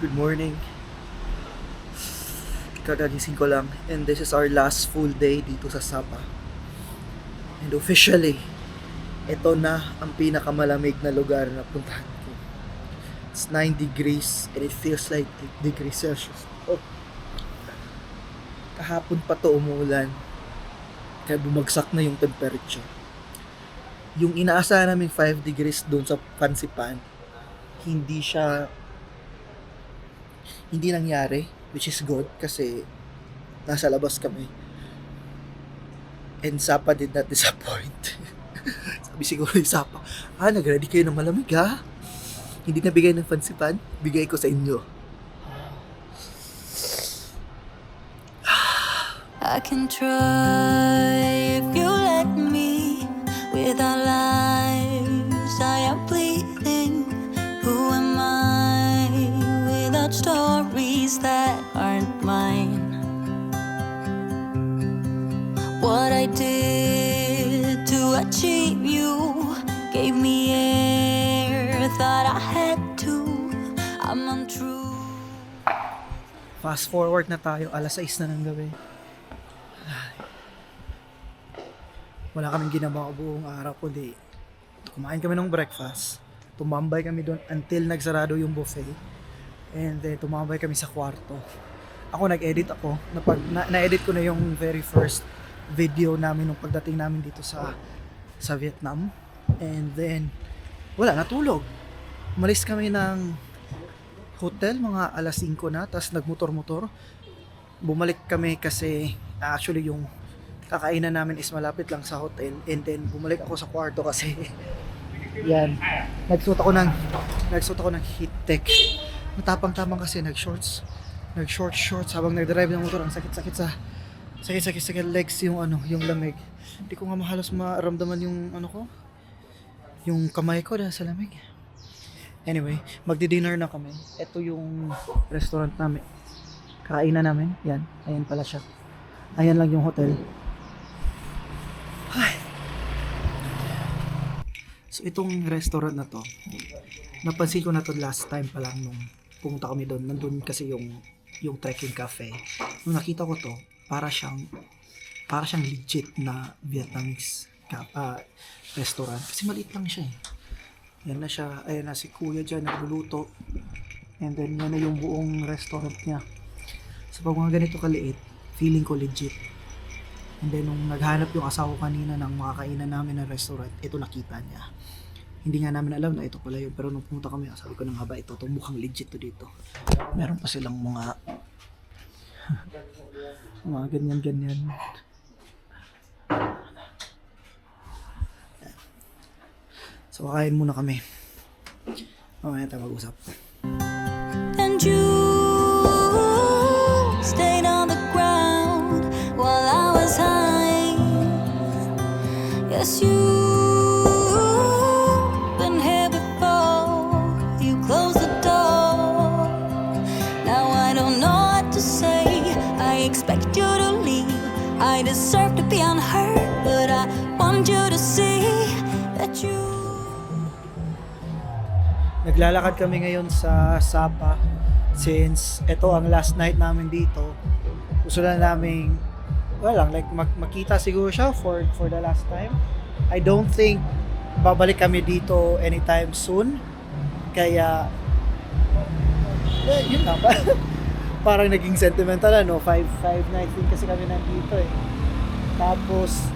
Good morning. Kagagising ko lang and this is our last full day dito sa Sapa. And officially, ito na ang pinakamalamig na lugar na puntahan ko. It's 9 degrees and it feels like 8 degrees Celsius. Oh. Kahapon pa to umuulan. Kaya bumagsak na yung temperature. Yung inaasahan namin 5 degrees doon sa Pansipan, hindi nangyari, which is good kasi nasa labas kami. And Sapa did not disappoint. Sabi siguro yung Sapa, nag-ready kayo ng malamig ha? Hindi na bigay ng Pansipan, bigay ko sa inyo. I can try if you let me. With our lives I am bleeding. Who am I without stories that aren't mine? What I did to achieve you gave me air, thought I had to. I'm untrue. Fast forward na tayo, alas 6 na ng gabi. Wala kaming ginawa buong araw kundi kumain kami ng breakfast, tumambay kami doon until nagsarado yung buffet, and then tumambay kami sa kwarto. Ako nag-edit ako, na-edit ko na yung very first video namin nung pagdating namin dito sa Vietnam, and then wala, natulog. Umalis kami ng hotel mga alas 5 na, tapos nagmotor-motor. Bumalik kami kasi actually yung kakainan namin is malapit lang sa hotel, and then bumalik ako sa kwarto kasi yan, nagsuot ako ng heat tech. Matapang-tapang kasi nag-shorts habang nag-drive ng motor. Ang sakit legs yung yung lamig. Hindi ko nga halos maramdaman yung yung kamay ko dahil sa lamig. Anyway, magdi-dinner na kami. Ito yung restaurant namin. Kakainan namin. Yan, ayan pala siya. Ayan lang yung hotel. So itong restaurant na to, napansin ko na to last time pa lang nung pumunta kami doon. Nandun kasi yung trekking cafe. Nung nakita ko to, para siyang legit na Vietnamese restaurant. Kasi maliit lang siya eh. Yan na siya, ayan na si kuya dyan nagluluto. And then yan na yung buong restaurant niya. So pag mga ganito kaliit, feeling ko legit. And then nung naghanap yung asawa ko kanina ng mga kainan namin na restaurant, ito nakita niya. Hindi nga namin alam na ito pala yun. Pero nung pumunta kami, sabi ko nang haba ito mukhang legit to dito. Meron pa silang mga mga ganyan. So kakain muna kami. Mamaya tayo mag-usap. And you stayed on the ground while I was high. Yes, you've been here before. You closed the door. Now I don't know what to say. I expect you to leave. I deserve to be unheard, but I want you to see that you. Naglalakad kami ngayon sa Sapa since ito ang last night namin dito. Gusto na namin makita siguro siya for the last time. I don't think babalik kami dito anytime soon. Kaya yun na. Parang naging sentimental 5 nights din kasi kami nandito eh. Tapos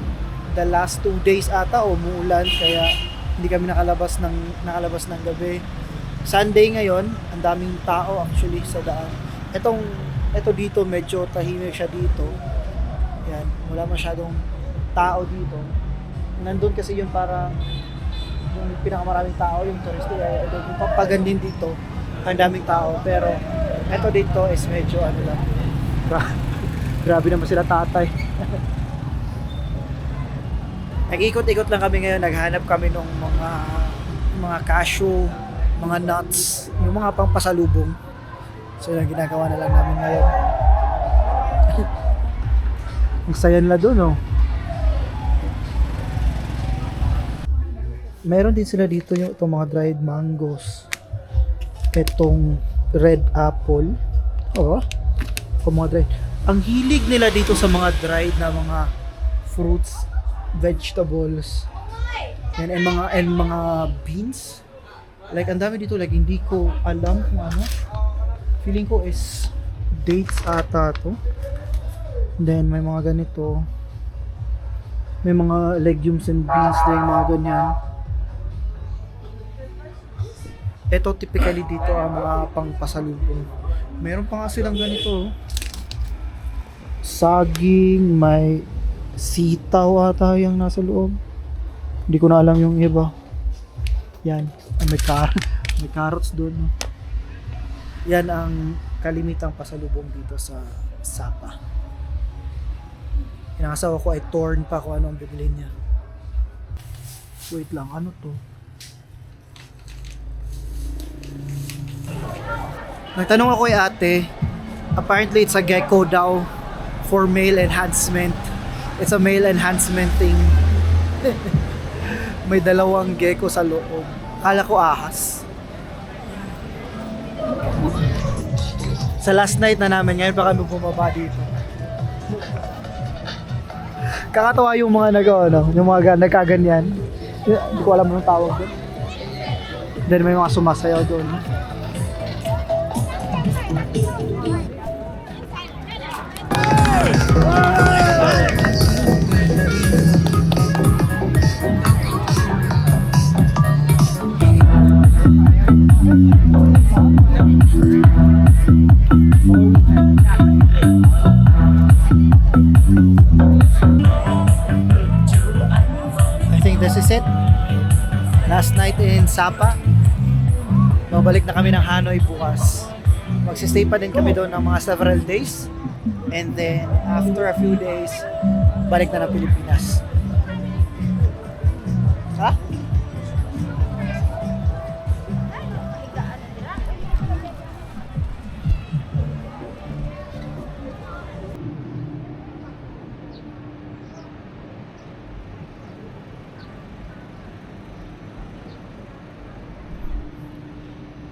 the last 2 days ata umuulan kaya hindi kami nakalabas ng gabi. Sunday ngayon, ang daming tao actually sa daan. Ito dito medyo tahimik siya dito. Yan, wala masyadong tao dito. Nandun kasi yun parang yung pinakamaraming tao, yung tourist area. Yung papagandin dito, ang daming tao. Pero ito dito is medyo lang. Grabe naman sila tatay. Nag-ikot-ikot lang kami ngayon, naghanap kami ng mga cashew, mga nuts, yung mga pampasalubong. So yung ginagawa na lang namin ngayon. Ang saya nila doon Meron din sila dito yung itong mga dried mangoes. Itong red apple. Oh, kung mga dried. Ang hilig nila dito sa mga dried na mga fruits, vegetables, and mga beans. Like, ang dami dito. Like, hindi ko alam kung ano. Feeling ko is dates ata to. Then, may mga ganito. May mga legumes and beans din, mga ganyan. Ito, typically dito ang mga pangpasalubong. Meron pa nga silang ganito. Saging, may sitaw ata yung nasa loob. Hindi ko na alam yung iba. Yan. May carrots doon. Yan ang kalimitang pasalubong dito sa Sapa. Yung asawa ko ay torn pa kung ano ang bibili niya. Wait lang, ano to? Nagtanong ako kay ate. Apparently it's a gecko daw for male enhancement. It's a male enhancement thing. May dalawang gecko sa loob. Akala ko ahas. Sa last night na namin, ngayon pa kami bumaba dito. Kakatawa yung mga yung mga nagkaganyan. Hindi ko alam anong tawag doon. Then may mga sumasayaw doon. I think this is it. Last night in Sapa. Babalik na kami ng Hanoi bukas. Magsistay pa din kami doon ng mga several days. And then after a few days, balik na ng Pilipinas. Ha?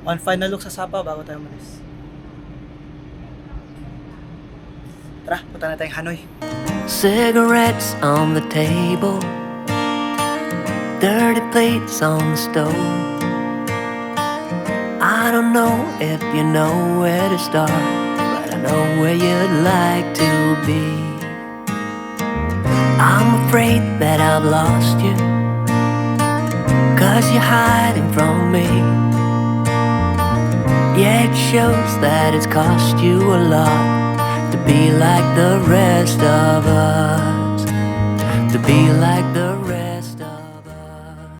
One final look sa Sapa bago tayo umalis. Tara, punta na tayong Hanoi. Cigarettes on the table, dirty plates on the stove. I don't know if you know where to start, but I know where you'd like to be. I'm afraid that I've lost you, 'cause you're hiding from me. Yeah, it shows that it's cost you a lot to be like the rest.